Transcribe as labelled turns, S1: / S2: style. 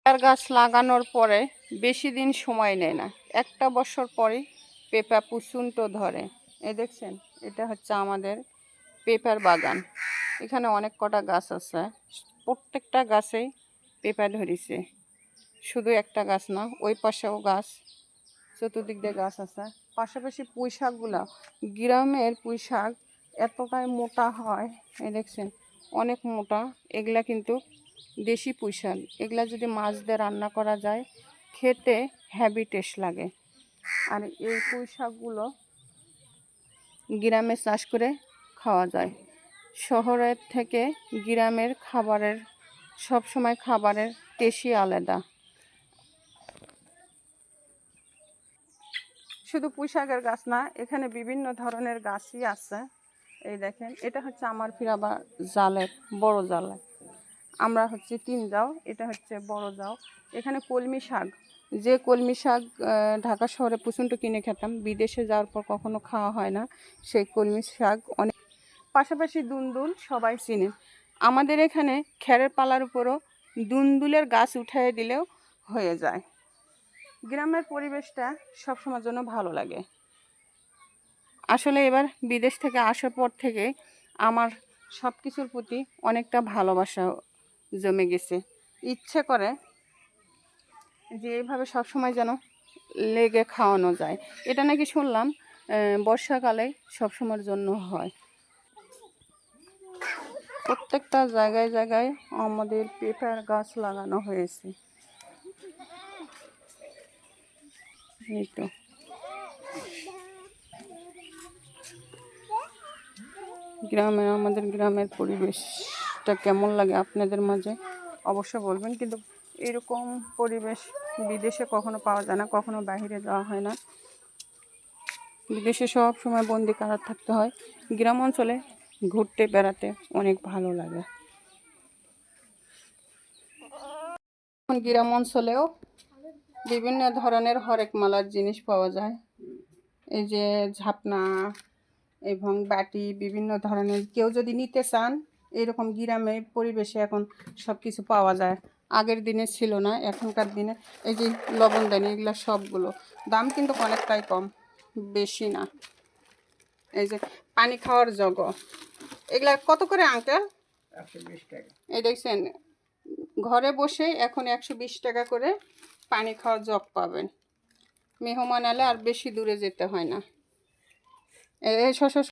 S1: পেঁপের গাছ লাগানোর পরে বেশি দিন সময় নেয় না, একটা বছর পরেই পেঁপা প্রচণ্ড ধরে। এই দেখছেন, এটা হচ্ছে আমাদের পেঁপের বাগান। এখানে অনেক কটা গাছ আছে, প্রত্যেকটা গাছেই পেঁপা ধরেছে। শুধু একটা গাছ না, ওই পাশেও গাছ, চতুর্দিক দিয়ে গাছ আছে। পাশাপাশি পুঁই শাকগুলা, গ্রামের পুঁই শাক এতটাই মোটা হয়, এই দেখছেন অনেক মোটা। এগুলা কিন্তু দেশি পুঁই শাক। এগুলা যদি মাছ দিয়ে রান্না করা যায় খেতে হেভি টেস্ট লাগে। আর এই পুঁই শাকগুলো গ্রামে চাষ করে খাওয়া যায়। শহরের থেকে গ্রামের খাবারের সবসময় খাবারের টেস্টই আলাদা। শুধু পুঁই শাকের গাছ না, এখানে বিভিন্ন ধরনের গাছই আছে। এই দেখেন, এটা হচ্ছে আমার ফিরাবা জালের বড় জাল। আমরা হচ্ছে 3 জাও, এটা হচ্ছে বড় জাও। এখানে কলমি শাক, যে কলমি শাক ঢাকা শহরে প্রচণ্ড কিনে খেতাম, বিদেশে যাওয়ার পর কখনো খাওয়া হয় না সেই কলমি শাক। অনেক পাশাপাশি দুন্দুল সবাই চিনে। আমাদের এখানে খেরের পালার উপরও দুন্দুলের গাছ উঠিয়ে দিলেও হয়ে যায়। গ্রামের পরিবেশটা সবসময়ের জন্য ভালো লাগে। আসলে এবার বিদেশ থেকে আসার পর থেকে আমার সব কিছুর প্রতি অনেকটা ভালোবাসা জমে গেছে। ইচ্ছে করে যে এইভাবে সবসময় যেন লেগে খাওয়ানো যায়। এটা নাকি শুনলাম বর্ষাকালে সবসময়ের জন্য হয়। প্রত্যেকটা জায়গায় জায়গায় আমাদের পেঁপের গাছ লাগানো হয়েছে। এই তো আমাদের গ্রামের পরিবেশটা কেমন লাগে আপনাদের মাঝে অবশ্যই বলবেন। কিন্তু এরকম পরিবেশ বিদেশে কখনো পাওয়া যায় না, কখনো বাইরে যাওয়া হয় না। বিদেশে সব সময় বন্দি কারার থাকতে হয়। গ্রাম অঞ্চলে ঘুরতে বেড়াতে অনেক ভালো লাগে। এখন গ্রাম অঞ্চলেও বিভিন্ন ধরনের হরেক মালার জিনিস পাওয়া যায়। এই যে ঝাপনা এবং বাটি, বিভিন্ন ধরনের, কেউ যদি নিতে চান এরকম গ্রামে পরিবেশে এখন সব কিছু পাওয়া যায়। আগের দিনে ছিল না, এখনকার দিনে এই যে লবণদানি, এগুলো সবগুলো দাম কিন্তু অনেকটাই কম, বেশি না। এই যে পানি খাওয়ার জগ, এগুলা কত করে আঙ্কেল? 120 টাকা। এই দেখছেন, ঘরে বসে এখন 120 টাকা করে পানি খাওয়ার জগ পাবেন। মেহমান এলে আর বেশি দূরে যেতে হয় না। এই